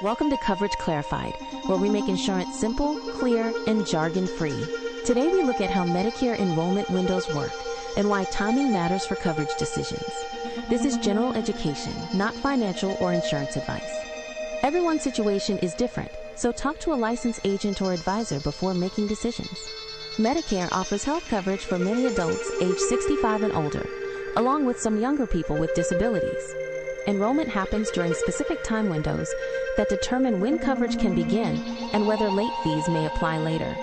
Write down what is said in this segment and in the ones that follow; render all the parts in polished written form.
Welcome to Coverage Clarified, where we make insurance simple, clear, and jargon-free. Today we look at how Medicare enrollment windows work and why timing matters for coverage decisions. This is general education, not financial or insurance advice. Everyone's situation is different, so talk to a licensed agent or advisor before making decisions. Medicare offers health coverage for many adults age 65 and older, along with some younger people with disabilities. Enrollment happens during specific time windows that determine when coverage can begin and whether late fees may apply later.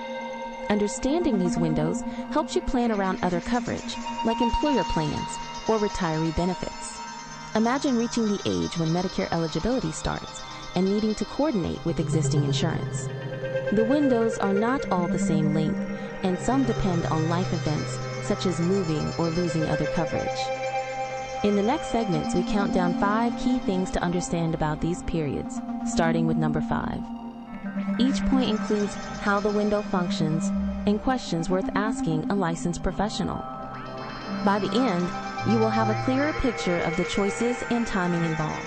Understanding these windows helps you plan around other coverage, like employer plans or retiree benefits. Imagine reaching the age when Medicare eligibility starts and needing to coordinate with existing insurance. The windows are not all the same length, and some depend on life events such as moving or losing other coverage. In the next segments, we count down 5 key things to understand about these periods, starting with number 5. Each point includes how the window functions and questions worth asking a licensed professional. By the end, you will have a clearer picture of the choices and timing involved.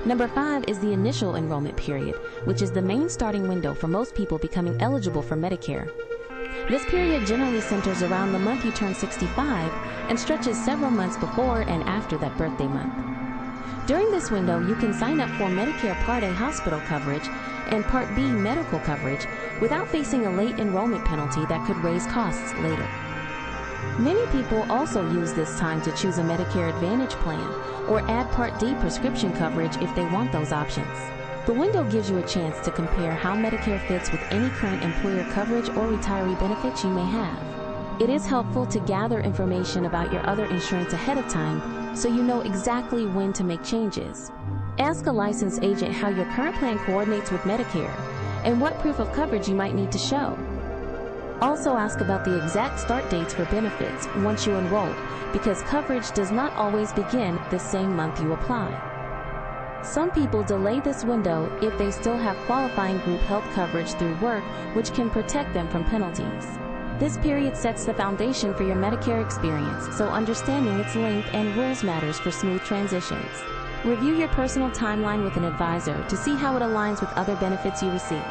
Number 5 is the initial enrollment period, which is the main starting window for most people becoming eligible for Medicare. This period generally centers around the month you turn 65 and stretches several months before and after that birthday month. During this window, you can sign up for Medicare Part A hospital coverage and Part B medical coverage without facing a late enrollment penalty that could raise costs later. Many people also use this time to choose a Medicare Advantage plan or add Part D prescription coverage if they want those options. The window gives you a chance to compare how Medicare fits with any current employer coverage or retiree benefits you may have. It is helpful to gather information about your other insurance ahead of time so you know exactly when to make changes. Ask a licensed agent how your current plan coordinates with Medicare and what proof of coverage you might need to show. Also ask about the exact start dates for benefits once you enroll, because coverage does not always begin the same month you apply. Some people delay this window if they still have qualifying group health coverage through work, which can protect them from penalties. This period sets the foundation for your Medicare experience, so understanding its length and rules matters for smooth transitions. Review your personal timeline with an advisor to see how it aligns with other benefits you receive.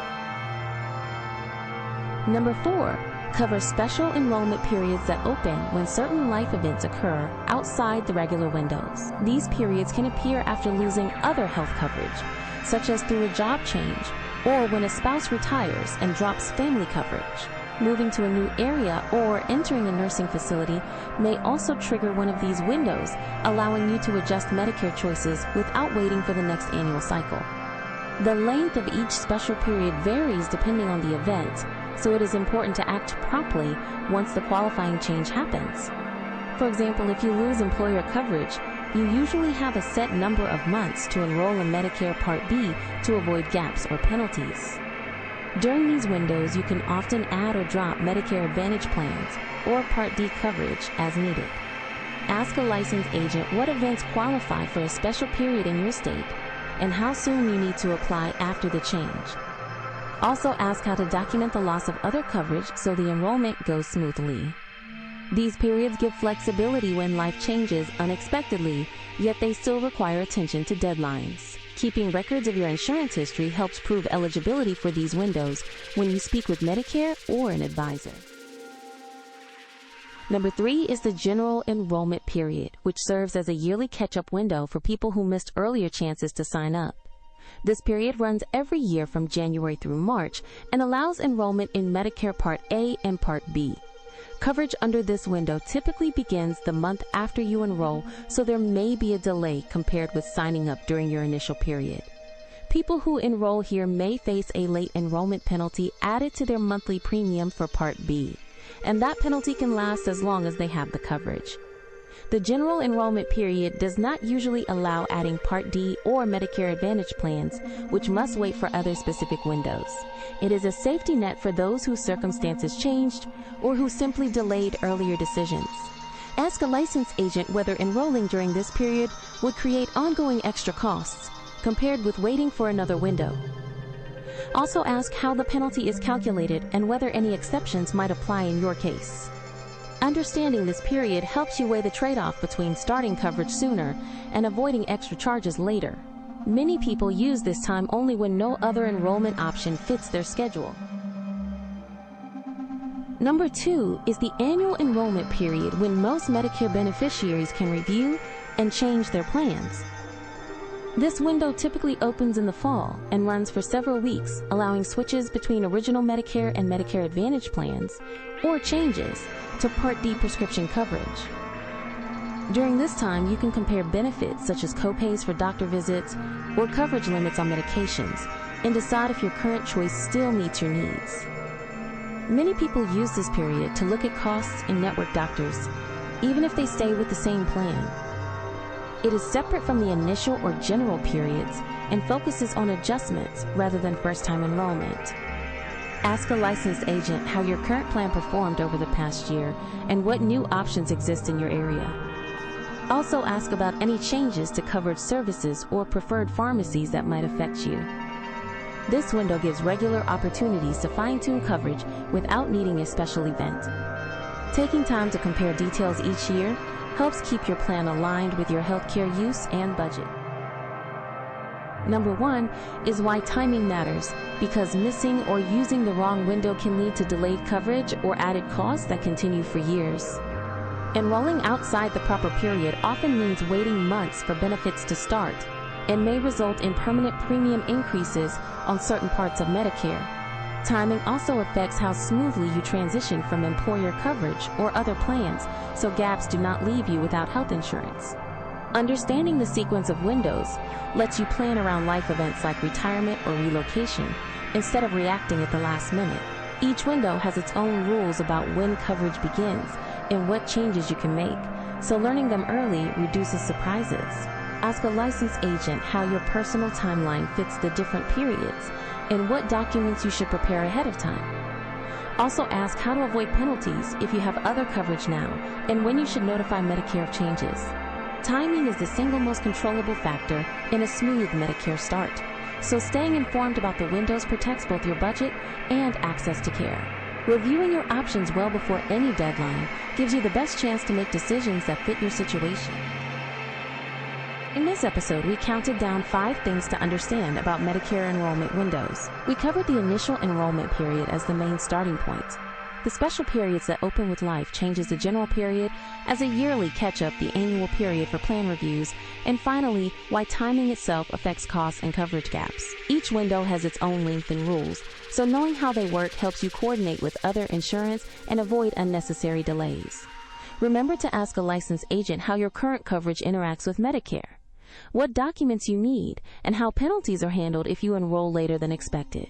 Number 4, covers special enrollment periods that open when certain life events occur outside the regular windows. These periods can appear after losing other health coverage, such as through a job change or when a spouse retires and drops family coverage. Moving to a new area or entering a nursing facility may also trigger one of these windows, allowing you to adjust Medicare choices without waiting for the next annual cycle. The length of each special period varies depending on the event, so it is important to act promptly once the qualifying change happens. For example, if you lose employer coverage, you usually have a set number of months to enroll in Medicare Part B to avoid gaps or penalties. During these windows, you can often add or drop Medicare Advantage plans or Part D coverage as needed. Ask a licensed agent what events qualify for a special period in your state and how soon you need to apply after the change. Also ask how to document the loss of other coverage so the enrollment goes smoothly. These periods give flexibility when life changes unexpectedly, yet they still require attention to deadlines. Keeping records of your insurance history helps prove eligibility for these windows when you speak with Medicare or an advisor. Number 3 is the general enrollment period, which serves as a yearly catch-up window for people who missed earlier chances to sign up. This period runs every year from January through March and allows enrollment in Medicare Part A and Part B. Coverage under this window typically begins the month after you enroll, so there may be a delay compared with signing up during your initial period. People who enroll here may face a late enrollment penalty added to their monthly premium for Part B, and that penalty can last as long as they have the coverage. The general enrollment period does not usually allow adding Part D or Medicare Advantage plans, which must wait for other specific windows. It is a safety net for those whose circumstances changed or who simply delayed earlier decisions. Ask a licensed agent whether enrolling during this period would create ongoing extra costs compared with waiting for another window. Also ask how the penalty is calculated and whether any exceptions might apply in your case. Understanding this period helps you weigh the trade-off between starting coverage sooner and avoiding extra charges later. Many people use this time only when no other enrollment option fits their schedule. Number 2 is the annual enrollment period, when most Medicare beneficiaries can review and change their plans. This window typically opens in the fall and runs for several weeks, allowing switches between original Medicare and Medicare Advantage plans, or changes to Part D prescription coverage. During this time, you can compare benefits such as copays for doctor visits or coverage limits on medications and decide if your current choice still meets your needs. Many people use this period to look at costs in network doctors, even if they stay with the same plan. It is separate from the initial or general periods and focuses on adjustments rather than first-time enrollment. Ask a licensed agent how your current plan performed over the past year and what new options exist in your area. Also ask about any changes to covered services or preferred pharmacies that might affect you. This window gives regular opportunities to fine-tune coverage without needing a special event. Taking time to compare details each year helps keep your plan aligned with your healthcare use and budget. Number 1 is why timing matters, because missing or using the wrong window can lead to delayed coverage or added costs that continue for years. Enrolling outside the proper period often means waiting months for benefits to start and may result in permanent premium increases on certain parts of Medicare. Timing also affects how smoothly you transition from employer coverage or other plans, so gaps do not leave you without health insurance. Understanding the sequence of windows lets you plan around life events like retirement or relocation instead of reacting at the last minute. Each window has its own rules about when coverage begins and what changes you can make, so learning them early reduces surprises. Ask a licensed agent how your personal timeline fits the different periods and what documents you should prepare ahead of time. Also ask how to avoid penalties if you have other coverage now and when you should notify Medicare of changes. Timing is the single most controllable factor in a smooth Medicare start, so staying informed about the windows protects both your budget and access to care. Reviewing your options well before any deadline gives you the best chance to make decisions that fit your situation. In this episode, we counted down 5 things to understand about Medicare enrollment windows. We covered the initial enrollment period as the main starting point. The special periods that open with life changes the general period as a yearly catch-up, the annual period for plan reviews, and finally, why timing itself affects costs and coverage gaps. Each window has its own length and rules, so knowing how they work helps you coordinate with other insurance and avoid unnecessary delays. Remember to ask a licensed agent how your current coverage interacts with Medicare, what documents you need, and how penalties are handled if you enroll later than expected.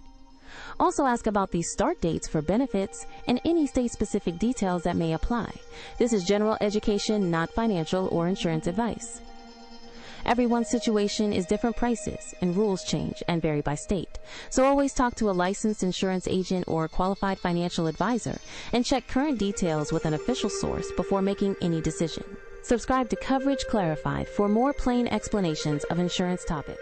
Also ask about the start dates for benefits and any state-specific details that may apply. This is general education, not financial or insurance advice. Everyone's situation is different prices, and rules change and vary by state. So always talk to a licensed insurance agent or qualified financial advisor and check current details with an official source before making any decision. Subscribe to Coverage Clarified for more plain explanations of insurance topics.